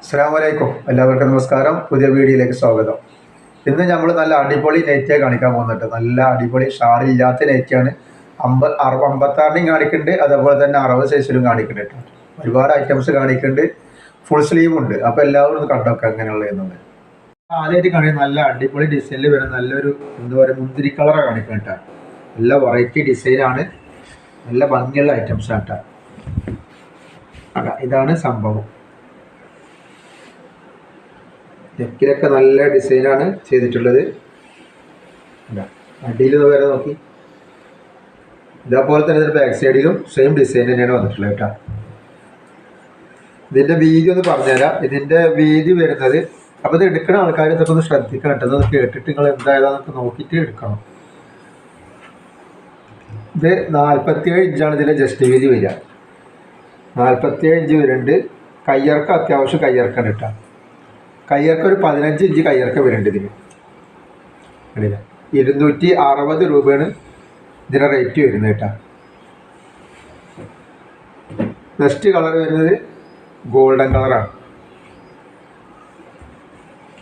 അസ്സലാമു അലൈക്കും. എല്ലാവർക്കും നമസ്കാരം. പുതിയ വീഡിയോയിലേക്ക് സ്വാഗതം. ഇന്ന് നമ്മൾ നല്ല അടിപൊളി നൈറ്റിയാണ് കാണിക്കാൻ പോകുന്നുണ്ട്. നല്ല അടിപൊളി ഷാളില്ലാത്ത നൈറ്റിയാണ്. 56 കാണിക്കുന്നുണ്ട്, അതേപോലെ തന്നെ 60 സൈസിലും കാണിക്കുന്നുണ്ട്. ഒരുപാട് ഐറ്റംസ് കാണിക്കുന്നുണ്ട്. ഫുൾ സ്ലീവ് ഉണ്ട്. അപ്പോൾ എല്ലാവരും ഒന്ന് കണ്ടോക്കാം എങ്ങനെയുള്ള എന്നുള്ളത്. ആദ്യമായിട്ട് കാണിക്കാൻ നല്ല അടിപൊളി ഡിസൈനിൽ വരുന്ന നല്ലൊരു എന്താ പറയുക മുന്തിരി കളറാണ് കാണിക്കുന്നത്. നല്ല വെറൈറ്റി ഡിസൈനാണ്, നല്ല ഭംഗിയുള്ള ഐറ്റംസ് ആണ്. ഇതാണ് സംഭവം. നെക്കിലൊക്കെ നല്ല ഡിസൈനാണ് ചെയ്തിട്ടുള്ളത്. അടിയിൽ വരെ നോക്കി, ഇതേപോലെ തന്നെ ബാക്ക് സൈഡിലും സെയിം ഡിസൈൻ തന്നെയാണ് വന്നിട്ടുള്ളത് കേട്ടോ. ഇതിൻ്റെ വീതി ഒന്ന് പറഞ്ഞുതരാം. ഇതിൻ്റെ വീതി വരുന്നത്, അപ്പോൾ ഇത് എടുക്കുന്ന ആൾക്കാർ ഇതൊക്കെ ഒന്ന് ശ്രദ്ധിക്കണം കേട്ടോ. അത് കേട്ടിട്ട് നിങ്ങൾ എന്തായതാന്നൊക്കെ നോക്കിയിട്ട് എടുക്കണം. ഇത് 47 ഇഞ്ചാണ് ഇതിൻ്റെ ജസ്റ്റ് വീതി വരിക. 47 ഇഞ്ച് വരുന്നുണ്ട്. കയ്യിറക്കം അത്യാവശ്യം കയ്യിറക്കാണ് കേട്ടോ. കയ്യിറക്കം ഒരു 15 ഇഞ്ച് കയ്യിറക്കം വരുന്നുണ്ട് ഇതിന്. അല്ലേ, 260 രൂപയാണ് ഇതിൻ്റെ റേറ്റ് വരുന്നത് കേട്ടോ. നെക്സ്റ്റ് കളർ വരുന്നത് ഗോൾഡൻ കളറാണ്.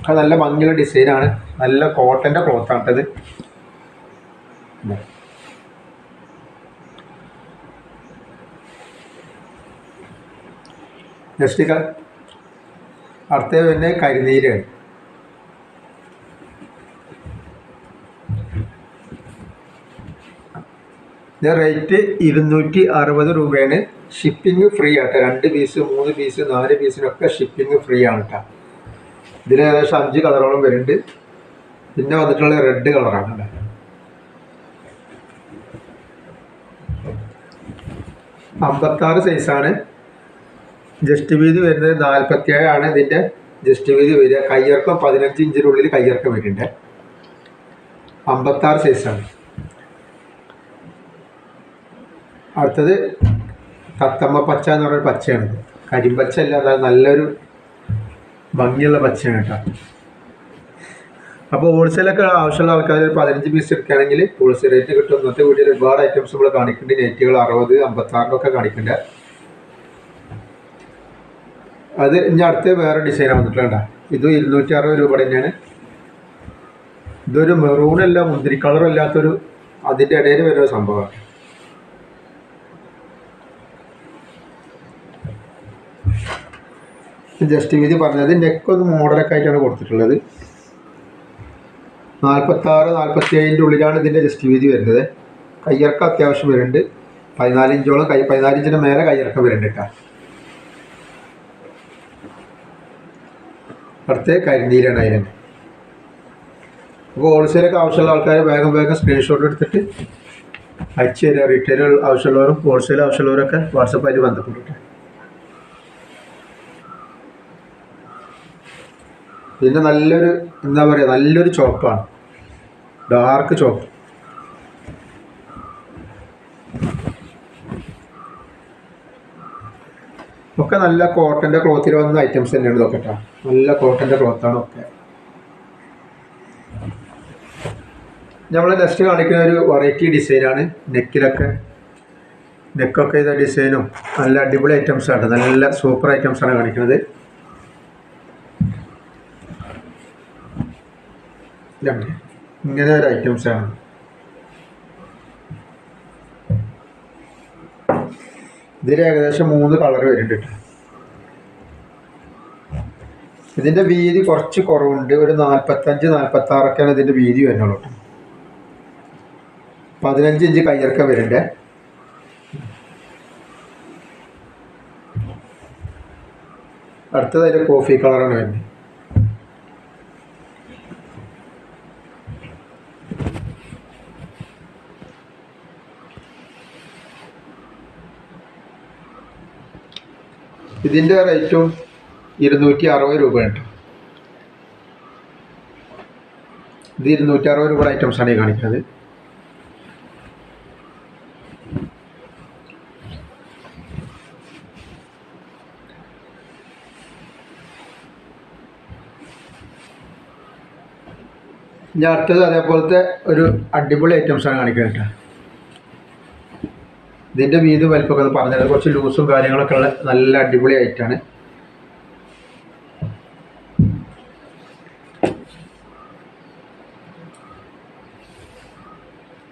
അത് നല്ല ഭംഗിയുള്ള ഡിസൈനാണ്. നല്ല കോട്ടൻ്റെ ക്ലോത്താണിട്ടത്. നെക്സ്റ്റ് അടുത്ത പിന്നെ കരിനീരാണ്. ഇതിൻ്റെ റേറ്റ് 260 രൂപയാണ്. ഷിപ്പിംഗ് ഫ്രീ ആട്ടോ. 2 പീസ് 3 പീസ് 4 പീസിനൊക്കെ ഷിപ്പിംഗ് ഫ്രീ ആണ് കേട്ടോ. ഇതിൽ ഏകദേശം 5 കളറോളം വരുന്നുണ്ട്. പിന്നെ വന്നിട്ടുള്ള റെഡ് കളറാണ്. 56 സൈസാണ്. ജസ്റ്റ് വീതി വരുന്നത് 47 ആണ് ഇതിൻ്റെ ജസ്റ്റ് വീതി വരിക. കയ്യിറക്കം 15 ഇഞ്ചിനുള്ളിൽ കയ്യിറക്കം വരുന്നുണ്ട്. 56 സൈസാണ്. അടുത്തത് തത്തമ്മ പച്ച എന്ന് പറയുന്ന പച്ചയാണിത്. കരിമ്പച്ച അല്ല, അതായത് നല്ലൊരു ഭംഗിയുള്ള പച്ചയാണ് കേട്ടോ. അപ്പോൾ ഹോൾസെയിലൊക്കെ ആവശ്യമുള്ള ആൾക്കാർ 15 പീസ് എടുക്കുകയാണെങ്കിൽ ഹോൾസെയിൽ റേറ്റ് കിട്ടും. ഇന്നത്തെ വീഡിയോയിൽ ഒരുപാട് ഐറ്റംസ് നമ്മൾ കാണിക്കുന്നുണ്ട്. നെറ്റുകൾ 60, 56 കാണിക്കുന്നുണ്ട്. അത് ഇനി അടുത്ത് വേറെ ഡിസൈനാണ് വന്നിട്ടുണ്ട. ഇത് 260 രൂപ തന്നെയാണ്. ഇതൊരു മെറൂണല്ല, മുന്തിരി കളറും അല്ലാത്തൊരു അതിൻ്റെ ഇടയിൽ വരുന്ന സംഭവമാണ്. ജസ്റ്റ് വീതി പറഞ്ഞത് നെക്കൊന്ന് മോഡലൊക്കെ ആയിട്ടാണ് കൊടുത്തിട്ടുള്ളത്. 46, 47 ഉള്ളിലാണ് ഇതിൻ്റെ ജസ്റ്റ് വീതി വരുന്നത്. കയ്യിറക്കം അത്യാവശ്യം വരുന്നുണ്ട്. 14 ഇഞ്ചോളം 14 ഇഞ്ചിന് മേലെ കയ്യിറക്കം വരുന്നുണ്ട് കേട്ടോ. അടുത്ത കരിനീരാണ് അതിന്. അപ്പോൾ ഹോൾസെയിലൊക്കെ ആവശ്യമുള്ള ആൾക്കാർ വേഗം സ്ക്രീൻഷോട്ട് എടുത്തിട്ട് അയച്ചു തരിക. റീറ്റെയിൽ ആവശ്യമുള്ളവരും ഹോൾസെയിൽ ആവശ്യമുള്ളവരൊക്കെ വാട്സപ്പായിട്ട് ബന്ധപ്പെട്ടിട്ട്. പിന്നെ നല്ലൊരു എന്താ പറയുക, നല്ലൊരു ചോപ്പാണ്, ഡാർക്ക് ചോപ്പ്. ഒക്കെ നല്ല കോട്ടൻ്റെ ക്ലോത്തിൽ വന്ന ഐറ്റംസ് തന്നെയാണ് ഇതൊക്കെ കേട്ടോ. നല്ല കോട്ടൻ്റെ ക്ലോത്താണ് ഒക്കെ. നമ്മൾ നെക്സ്റ്റ് കാണിക്കുന്ന ഒരു വെറൈറ്റി ഡിസൈനാണ്. നെക്കൊക്കെ ഇത ഡിസൈനും നല്ല അടിപൊളി ഐറ്റംസാണ്. നല്ല സൂപ്പർ ഐറ്റംസാണ് കാണിക്കുന്നത്. ഇങ്ങനെ ഒരു ഐറ്റംസാണ്. ഇതിൽ ഏകദേശം 3 കളർ വരുന്നുണ്ട്. ഇതിൻ്റെ വീതി കുറച്ച് കുറവുണ്ട്. ഒരു 45, 46 ഇതിൻ്റെ വീതി വരുന്നുള്ളൂ. 15 ഇഞ്ച് കയ്യിറക്കം വരുന്നുണ്ട്. അടുത്തത് അതിൻ്റെ കോഫി കളറാണ് വരുന്നത്. ഇതിൻ്റെ റേറ്റും 260 രൂപയുണ്ട്. ഇത് 260 രൂപ ഐറ്റംസാണ് ഈ കാണിക്കുന്നത്. ഇനി അടുത്തത് അതേപോലത്തെ ഒരു അടിപൊളി ഐറ്റംസാണ് കാണിക്കുന്നത് കേട്ടോ. ഇതിൻ്റെ വീതി വലിപ്പമൊക്കെ ഒന്ന് പറഞ്ഞത് കുറച്ച് ലൂസും കാര്യങ്ങളൊക്കെ ഉള്ള നല്ല അടിപൊളി ആയിട്ടാണ്.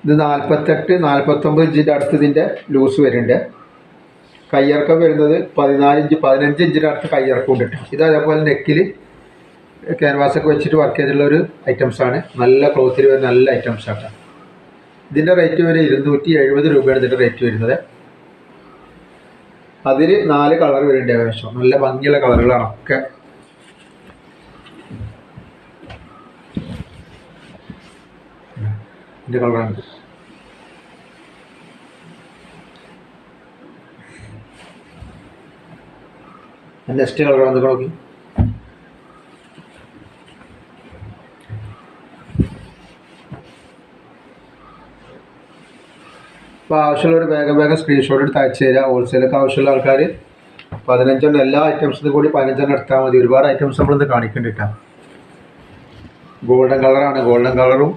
ഇത് 48-49 ഇഞ്ചിൻ്റെ അടുത്ത് ഇതിൻ്റെ ലൂസ് വരുന്നുണ്ട്. കയ്യിറക്കം വരുന്നത് 15 ഇഞ്ചിൻ്റെ അടുത്ത് കയ്യിറക്കം ഉണ്ട്. ഇത് അതേപോലെ നെക്കിൽ ക്യാൻവാസൊക്കെ വെച്ചിട്ട് വർക്ക് ചെയ്തിട്ടുള്ള ഒരു ഐറ്റംസാണ്. നല്ല ക്ലോത്തിൽ വരുന്ന നല്ല ഐറ്റംസാണ്. ഇതിൻ്റെ റേറ്റ് വരെ 270 രൂപയാണ് ഇതിൻ്റെ റേറ്റ് വരുന്നത്. അതിൽ 4 കളർ വരുന്നുണ്ട് ഏകദേശം. നല്ല ഭംഗിയുള്ള കളറുകളാണ് ഒക്കെ. ഇതിൻ്റെ കളറാണ്. നെക്സ്റ്റ് കളറാണ് നോക്കി. അപ്പോൾ ആവശ്യമുള്ളവർ വേഗം സ്ക്രീൻഷോട്ട് എടുത്ത് അയച്ചു തരിക. ഹോൾസെയിലൊക്കെ ആവശ്യമുള്ള ആൾക്കാർ 15 എല്ലാ ഐറ്റംസിനും കൂടി 15 എടുത്താൽ മതി. ഒരുപാട് ഐറ്റംസ് നമ്മളിന്ന് കാണിക്കുന്നുണ്ട്. ഗോൾഡൻ കളറാണ്. ഗോൾഡൻ കളറും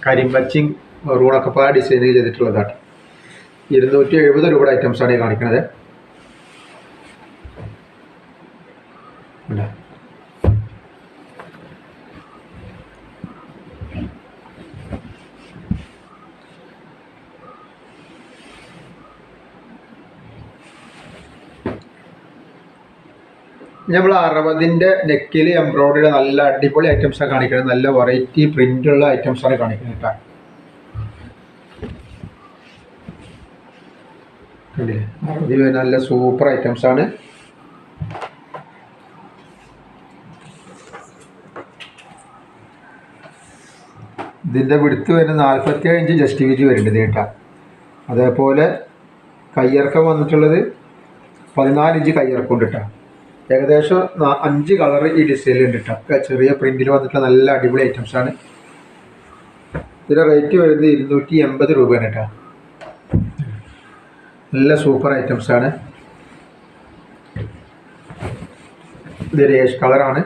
കരിമ്പച്ചിങ് റൂണൊക്കെ പല ഡിസൈൻ ചെയ്തിട്ടുള്ളതാണ്. 270 രൂപയുടെ ഐറ്റംസാണ് ഈ കാണിക്കുന്നത്. നമ്മൾ 60-ൻ്റെ നെക്കിൽ എംബ്രോയിഡറി നല്ല അടിപൊളി ഐറ്റംസാണ് കാണിക്കുന്നത്. നല്ല വെറൈറ്റി പ്രിൻ്റുള്ള ഐറ്റംസാണ് കാണിക്കുന്നത് കേട്ടോ. കണ്ടില്ലേ, 60 നല്ല സൂപ്പർ ഐറ്റംസാണ്. ഇതിൻ്റെ വിടുത്ത് വരുന്നത് 47 ഇഞ്ച് ജസ്റ്റ് വീതി വരുന്നുണ്ട് കേട്ടോ. അതേപോലെ കയ്യിറക്കം വന്നിട്ടുള്ളത് 14 ഇഞ്ച് കയ്യിറക്കം ഉണ്ട് കേട്ടോ. ഏകദേശം 5 കളർ ഈ ഡിസൈനിലുണ്ട് കേട്ടോ. ഒക്കെ ചെറിയ പ്രിൻറ്റിൽ വന്നിട്ടുള്ള നല്ല അടിപൊളി ഐറ്റംസാണ്. ഇതിൻ്റെ റേറ്റ് വരുന്നത് 280 രൂപയാണ് കേട്ടോ. നല്ല സൂപ്പർ ഐറ്റംസാണ്. ഇത് റേഷ് കളറാണ്.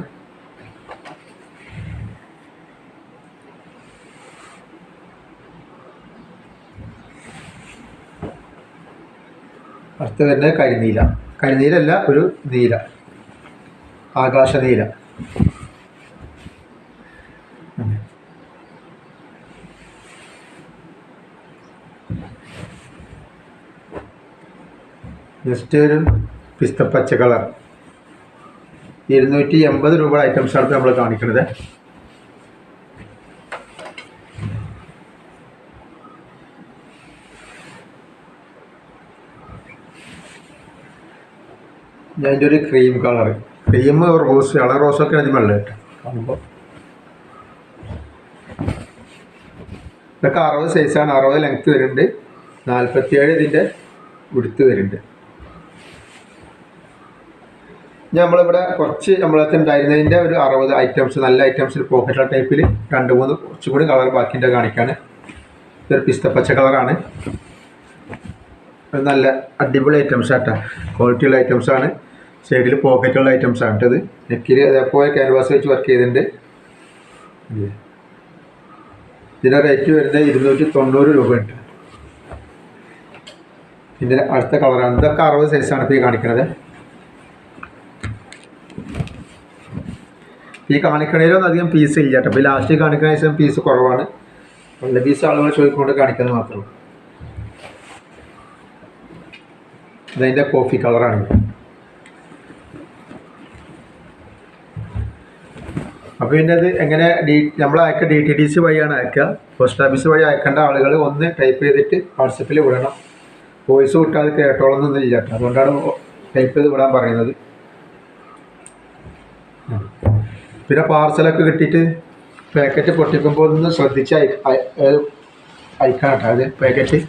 അടുത്ത് വരുന്നത് കരിനീല. കരിനീലല്ല, ഒരു നീല, ആകാശനീല. ജസ്റ്റ് ഒരു പിസ്തപ്പച്ച കളർ. 280 രൂപയുടെ ഐറ്റംസാണ് നമ്മൾ കാണിക്കുന്നത്. അതിൻ്റെ ഒരു cream colour, cream rose, colour റോസൊക്കെ അതിന് വെള്ളം കേട്ടോ കാണുമ്പോൾ. ഇതൊക്കെ 60 സൈസാണ്. 60 ലെങ്ത്ത് വരുന്നുണ്ട്. 47 ഇതിൻ്റെ വിടുത്ത് വരുന്നുണ്ട്. നമ്മളിവിടെ കുറച്ച് നമ്മളത്തെ ഉണ്ടായിരുന്നതിൻ്റെ ഒരു 60 ഐറ്റംസ്, നല്ല ഐറ്റംസിൽ പോക്കറ്റുള്ള ടൈപ്പിൽ 2-3 കുറച്ചും കൂടി കളർ ബാക്കിൻ്റെ കാണിക്കാണ്. ഇതൊരു പിസ്തപ്പച്ച കളറാണ്. നല്ല അടിപൊളി ഐറ്റംസ് ആട്ടോ. ക്വാളിറ്റിയുള്ള ഐറ്റംസാണ്. സൈഡിൽ പോക്കറ്റുള്ള ഐറ്റംസാണ് കേട്ടത്. നെക്കിൽ അതേപോലെ ക്യാൻവാസ് വെച്ച് വർക്ക് ചെയ്തിട്ടുണ്ട്. ഇതിൻ്റെ റേറ്റ് വരുന്നത് 290 രൂപയുണ്ട്. പിന്നെ അടുത്ത കളറാണ്. ഇതൊക്കെ 60 സൈസാണ് ഇപ്പോൾ ഈ കാണിക്കുന്നത്. ഈ കാണിക്കണേലൊന്നും അധികം പീസ് ഇല്ല കേട്ടോ. ഇപ്പോൾ ലാസ്റ്റ് കാണിക്കുന്ന ശേഷം പീസ് കുറവാണ്. നല്ല പീസ് ആളുകൾ ചോദിക്കൊണ്ട് കാണിക്കുന്നത് മാത്രമേ. അതതിൻ്റെ കോഫി കളറാണ്. അപ്പോൾ പിന്നെ അത് എങ്ങനെ നമ്മൾ അയക്കുക DTDC വഴിയാണ് അയക്കുക. പോസ്റ്റ് ഓഫീസ് വഴി അയക്കേണ്ട ആളുകൾ ഒന്ന് ടൈപ്പ് ചെയ്തിട്ട് വാട്സപ്പിൽ വിടണം. വോയിസ് വിട്ടാൽ കേട്ടോളൊന്നും ഇല്ല കേട്ടോ. അതുകൊണ്ടാണ് ടൈപ്പ് ചെയ്ത് വിടാൻ പറയുന്നത്. പിന്നെ പാർസലൊക്കെ കിട്ടിയിട്ട് പാക്കറ്റ് പൊട്ടിക്കുമ്പോൾ ഒന്ന് ശ്രദ്ധിച്ച് അയക്കണം കേട്ടോ. അത് പാക്കറ്റ്,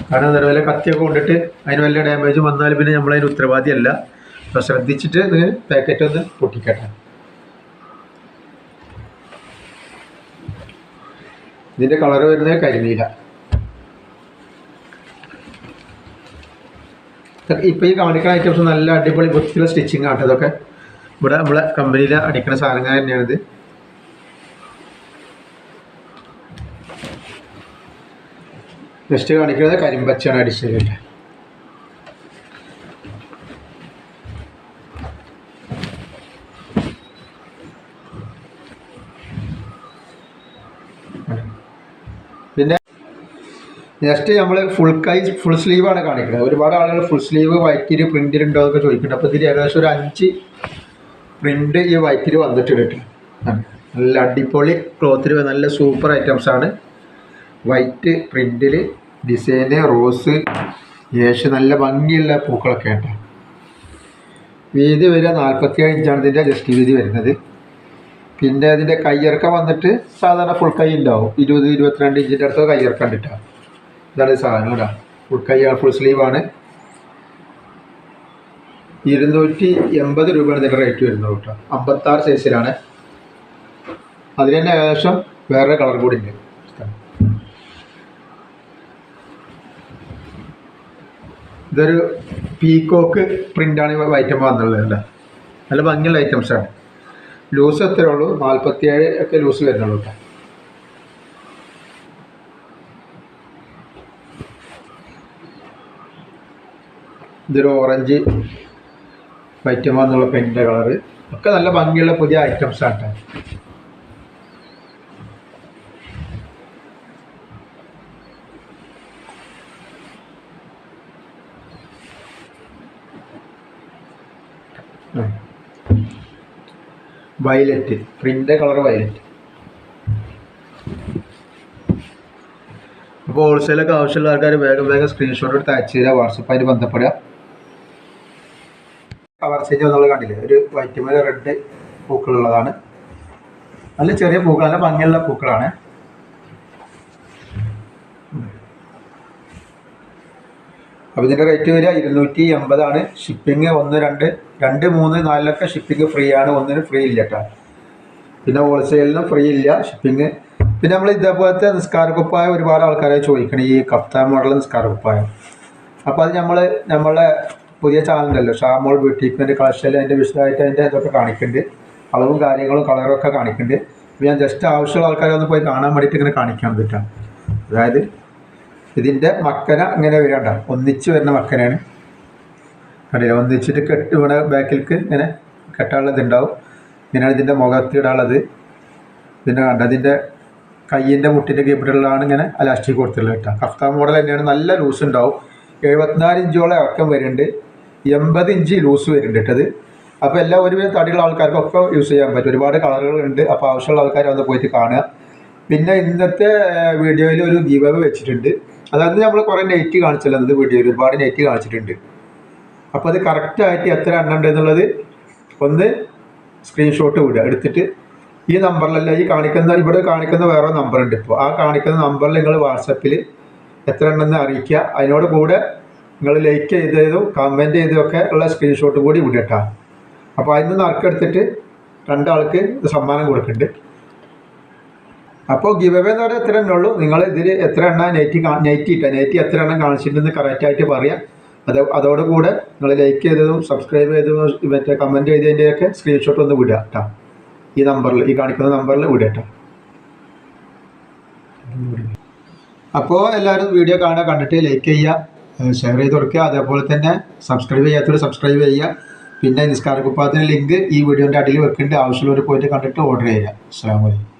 കാരണം നിലവിലെ കത്തിയൊക്കെ കൊണ്ടിട്ട് അതിന് വല്ല ഡാമേജ് വന്നാൽ പിന്നെ നമ്മളതിന് ഉത്തരവാദിയല്ല. അപ്പോൾ ശ്രദ്ധിച്ചിട്ട് ഇത് പാക്കറ്റ് ഒന്ന് പൊട്ടിക്കട്ടെ. ഇതിൻ്റെ കളർ വരുന്നത് കരിനീല. ഇപ്പോൾ ഈ കാണിക്കുന്ന ഐറ്റംസ് നല്ല അടിപൊളി വൃത്തിയുള്ള സ്റ്റിച്ചിങ് ആണ്. ഇതൊക്കെ ഇവിടെ നമ്മളെ കമ്പനിയിൽ അടിക്കുന്ന സാധനങ്ങൾ തന്നെയാണിത്. നെക്സ്റ്റ് കാണിക്കുന്നത് കരിമ്പച്ചയാണ് അടിച്ചത്. പിന്നെ നെക്സ്റ്റ് നമ്മൾ ഫുൾ സ്ലീവാണ് കാണിക്കുന്നത്. ഒരുപാട് ആളുകൾ ഫുൾ സ്ലീവ് വൈറ്റിൽ പ്രിൻറ്റിലുണ്ടോ എന്നൊക്കെ ചോദിക്കുന്നുണ്ട്. അപ്പോൾ ഇതിൽ ഏകദേശം ഒരു 5 പ്രിൻ്റ് ഈ വൈറ്റിൽ വന്നിട്ടുണ്ട്. നല്ല അടിപൊളി ക്ലോത്തിൽ നല്ല സൂപ്പർ ഐറ്റംസാണ്. വൈറ്റ് പ്രിൻറ്റിൽ ഡിസൈന് റോസ് ഏഷ് നല്ല ഭംഗിയുള്ള പൂക്കളൊക്കെ ഉണ്ട്. വീതി വരിക 47 ഇഞ്ചാണ് ഇതിൻ്റെ ജസ്റ്റ് വീതി വരുന്നത്. പിന്നെ അതിൻ്റെ കയ്യിറക്കം വന്നിട്ട് സാധാരണ ഫുൾ കൈ ഉണ്ടാവും. 20-22 ഇഞ്ചിൻ്റെ അടുത്ത് കയ്യിറക്കം കണ്ടിട്ടാണ്. ഇതാണ് സാധനം കേട്ടോ. ഫുൾ കൈയാണ്, ഫുൾ സ്ലീവാണ്. 280 രൂപയാണ് ഇതിൻ്റെ റേറ്റ് വരുന്നത് കേട്ടോ. 56 സൈസിലാണ്. അതിന് തന്നെ ഏകദേശം വേറെ കളർ കൂടി ഉണ്ട്. ഇതൊരു പീക്കോക്ക് പ്രിൻ്റാണ് ഈ ഐറ്റം വന്നുള്ളത് കേട്ടോ. നല്ല ഭംഗിയുള്ള ഐറ്റംസാണ്. ലൂസ് എത്രയേ ഉള്ളൂ? 47 ഒക്കെ ലൂസ് വരുന്നുള്ളൂ കേട്ടോ. ഇതൊരു ഓറഞ്ച് ഐറ്റം എന്നുള്ള പെയിൻ്റെ കളറ് ഒക്കെ നല്ല ഭംഗിയുള്ള പുതിയ ഐറ്റംസാണ് കേട്ടോ. Violet print colour violet. അപ്പോൾ ഹോൾസെയിലൊക്കെ ആവശ്യമുള്ള ആൾക്കാർ വേഗം സ്ക്രീൻഷോട്ട് എടുത്ത് അയച്ചു തരിക. വാട്സപ്പായിട്ട് ബന്ധപ്പെടുക. കവർ ചേഞ്ച് നമ്മൾ കണ്ടില്ലേ, ഒരു വൈറ്റ് മേലെ റെഡ് പൂക്കളുള്ളതാണ്. നല്ല ചെറിയ പൂക്കൾ, നല്ല ഭംഗിയുള്ള പൂക്കളാണ്. അപ്പോൾ ഇതിൻ്റെ റേറ്റ് വരിക 280 ഷിപ്പിംഗ് 1, 2, 2, 3, 4 ഷിപ്പിംഗ് ഫ്രീ ആണ്. 1 ഫ്രീ ഇല്ല കേട്ടോ. പിന്നെ ഹോൾസെയിലിനും ഫ്രീ ഇല്ല ഷിപ്പിംഗ്. പിന്നെ നമ്മൾ ഇതേപോലത്തെ നിസ്കാരക്കുപ്പായം ഒരുപാട് ആൾക്കാരെ ചോദിക്കണം, ഈ കഫ്താൻ മോഡൽ നിസ്കാരക്കുപ്പായം. അപ്പോൾ അത് നമ്മളെ പുതിയ ചാനലുണ്ടല്ലോ ഷാമോൾ ബ്യൂട്ടിക്കിൻ്റെ കളക്ഷനിൽ അതിൻ്റെ വിശദമായിട്ട് അതിൻ്റെ ഇതൊക്കെ കാണിക്കുന്നുണ്ട്. അളവും കാര്യങ്ങളും കളറും ഒക്കെ കാണിക്കുന്നുണ്ട്. അപ്പോൾ ഞാൻ ജസ്റ്റ് ആവശ്യമുള്ള ആൾക്കാരെ ഒന്ന് പോയി കാണാൻ വേണ്ടിയിട്ട് ഇങ്ങനെ കാണിക്കാൻ പറ്റാണ്. അതായത് ഇതിൻ്റെ മക്കന ഇങ്ങനെ വരണ്ട, ഒന്നിച്ച് വരുന്ന മക്കനാണ്. കണ്ടില്ല, ഒന്നിച്ചിട്ട് കെട്ട് ഇവിടെ ബാക്കിലേക്ക് ഇങ്ങനെ കെട്ടാനുള്ളത് ഉണ്ടാവും. ഇങ്ങനെയാണ് ഇതിൻ്റെ മുഖത്തിടാനുള്ളത്. പിന്നെ കണ്ട അതിൻ്റെ കയ്യിൻ്റെ മുട്ടിൻ്റെ കീപ്പിട്ടുള്ളതാണ് ഇങ്ങനെ അലാസ്റ്റിക് കൊടുത്തിട്ടുള്ളത് കേട്ടോ. കഫ്താൻ മോഡൽ തന്നെയാണ്. നല്ല ലൂസ് ഉണ്ടാവും. 74 ഇഞ്ചോളം ഇറക്കം വരുന്നുണ്ട്. 80 ഇഞ്ച് ലൂസ് വരുന്നുണ്ട് കേട്ടത്. അപ്പോൾ എല്ലാ ഒരുവിധം തടിയുള്ള ആൾക്കാർക്കൊക്കെ യൂസ് ചെയ്യാൻ പറ്റും. ഒരുപാട് കളറുകളുണ്ട്. അപ്പോൾ ആവശ്യമുള്ള ആൾക്കാർ വന്ന് പോയിട്ട് കാണുക. പിന്നെ ഇന്നത്തെ വീഡിയോയിൽ ഒരു ഗിവ് അവേ വെച്ചിട്ടുണ്ട്. അതായത് നമ്മൾ കുറേ നെറ്റ് കാണിച്ചല്ലോ ഇന്നത്തെ വീഡിയോയിൽ, ഒരുപാട് നെറ്റ് കാണിച്ചിട്ടുണ്ട്. അപ്പോൾ അത് കറക്റ്റായിട്ട് എത്ര എണ്ണം ഉണ്ട് എന്നുള്ളത് ഒന്ന് സ്ക്രീൻഷോട്ട് വിടുക. എടുത്തിട്ട് ഈ നമ്പറിലല്ല, ഇവിടെ കാണിക്കുന്ന വേറെ നമ്പറുണ്ട്. ഇപ്പോൾ ആ കാണിക്കുന്ന നമ്പറിൽ നിങ്ങൾ വാട്സപ്പിൽ എത്ര ഉണ്ടെന്ന് അറിയിക്കുക. അതിനോട് കൂടെ നിങ്ങൾ ലൈക്ക് ചെയ്തതും കമൻറ്റ് ചെയ്തതൊക്കെ ഉള്ള സ്ക്രീൻഷോട്ട് കൂടി വിടട്ടാ. അപ്പോൾ അതിൽ നിന്ന് നറുക്കെടുത്തിട്ട് 2 ആൾക്ക് സമ്മാനം കൊടുക്കുന്നുണ്ട്. അപ്പോൾ ഗിവ് അവേ എന്ന് പറഞ്ഞാൽ എത്ര എണ്ണ ഉള്ളൂ. നിങ്ങൾ ഇതിൽ എത്ര എണ്ണ നെറ്റ് എത്ര എണ്ണം കാണിച്ചിട്ടുണ്ടെന്ന് കറക്റ്റായിട്ട് പറയാം. അതോടുകൂടെ നിങ്ങൾ ലൈക്ക് ചെയ്തതും സബ്സ്ക്രൈബ് ചെയ്തതും മറ്റേ കമൻറ്റ് ചെയ്തതിൻ്റെയൊക്കെ സ്ക്രീൻഷോട്ട് ഒന്ന് വിടുക കേട്ടോ. ഈ നമ്പറിൽ, ഈ കാണിക്കുന്ന നമ്പറിൽ വിടുക കേട്ടോ. അപ്പോൾ എല്ലാവരും വീഡിയോ കണ്ടിട്ട് ലൈക്ക് ചെയ്യുക, ഷെയർ ചെയ്ത് കൊടുക്കുക. അതേപോലെ തന്നെ സബ്സ്ക്രൈബ് ചെയ്യാത്തവർ സബ്സ്ക്രൈബ് ചെയ്യുക. പിന്നെ നിസ്കാര കുപ്പായത്തിൻ്റെ ലിങ്ക് ഈ വീഡിയോൻ്റെ അടിയിൽ വെക്കുന്നുണ്ട്. ആവശ്യമുള്ളവർ പോയിട്ട് കണ്ടിട്ട് ഓർഡർ ചെയ്യുക. അസ്സലാമു അലൈക്കും.